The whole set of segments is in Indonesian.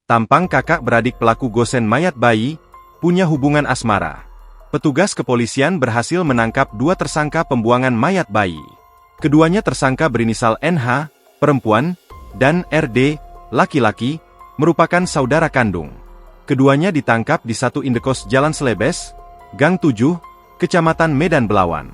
tampang kakak beradik pelaku gosen mayat bayi, punya hubungan asmara. Petugas kepolisian berhasil menangkap 2 tersangka pembuangan mayat bayi. Keduanya tersangka berinisial NH, perempuan, dan RD, laki-laki, merupakan saudara kandung. Keduanya ditangkap di satu indekos Jalan Selebes, Gang 7, Kecamatan Medan Belawan.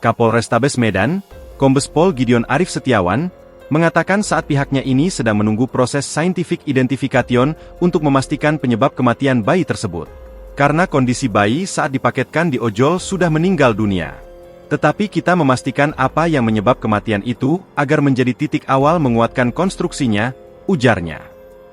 Kapolrestabes Medan, Kombes Pol Gideon Arif Setiawan, mengatakan saat pihaknya ini sedang menunggu proses scientific identification untuk memastikan penyebab kematian bayi tersebut. Karena kondisi bayi saat dipaketkan di ojol sudah meninggal dunia. Tetapi kita memastikan apa yang menyebab kematian itu, agar menjadi titik awal menguatkan konstruksinya, ujarnya.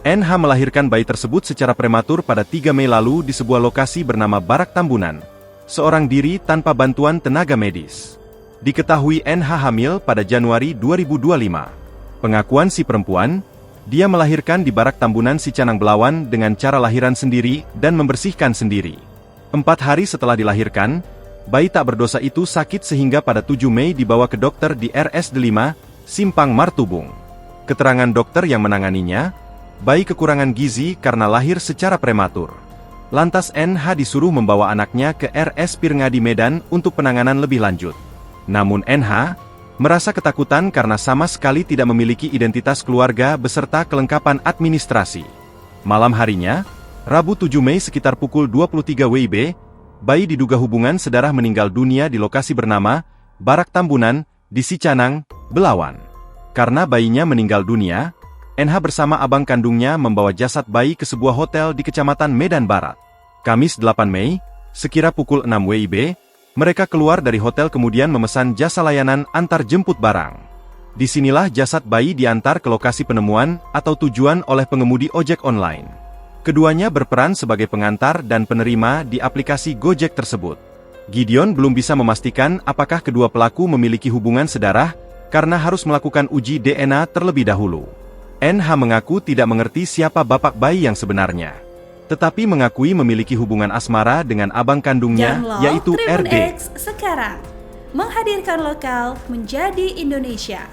NH melahirkan bayi tersebut secara prematur pada 3 Mei lalu di sebuah lokasi bernama Barak Tambunan, seorang diri tanpa bantuan tenaga medis. Diketahui NH hamil pada Januari 2025. Pengakuan si perempuan, dia melahirkan di Barak Tambunan Sicanang Belawan dengan cara lahiran sendiri dan membersihkan sendiri. 4 hari setelah dilahirkan, bayi tak berdosa itu sakit sehingga pada 7 Mei dibawa ke dokter di RSD 5, Simpang Martubung. Keterangan dokter yang menanganinya, bayi kekurangan gizi karena lahir secara prematur. Lantas NH disuruh membawa anaknya ke RS Pirngadi Medan untuk penanganan lebih lanjut. Namun NH merasa ketakutan karena sama sekali tidak memiliki identitas keluarga beserta kelengkapan administrasi. Malam harinya, Rabu 7 Mei sekitar pukul 23 WIB, bayi diduga hubungan sedarah meninggal dunia di lokasi bernama Barak Tambunan di Sicanang, Belawan. Karena bayinya meninggal dunia, NH bersama abang kandungnya membawa jasad bayi ke sebuah hotel di Kecamatan Medan Barat. Kamis 8 Mei, sekira pukul 6 WIB, mereka keluar dari hotel kemudian memesan jasa layanan antar jemput barang. Disinilah jasad bayi diantar ke lokasi penemuan atau tujuan oleh pengemudi ojek online. Keduanya berperan sebagai pengantar dan penerima di aplikasi Gojek tersebut. Gideon belum bisa memastikan apakah kedua pelaku memiliki hubungan sedarah, karena harus melakukan uji DNA terlebih dahulu. NH mengaku tidak mengerti siapa bapak bayi yang sebenarnya, tetapi mengakui memiliki hubungan asmara dengan abang kandungnya, yaitu Tribun RD. X sekarang menghadirkan lokal menjadi Indonesia.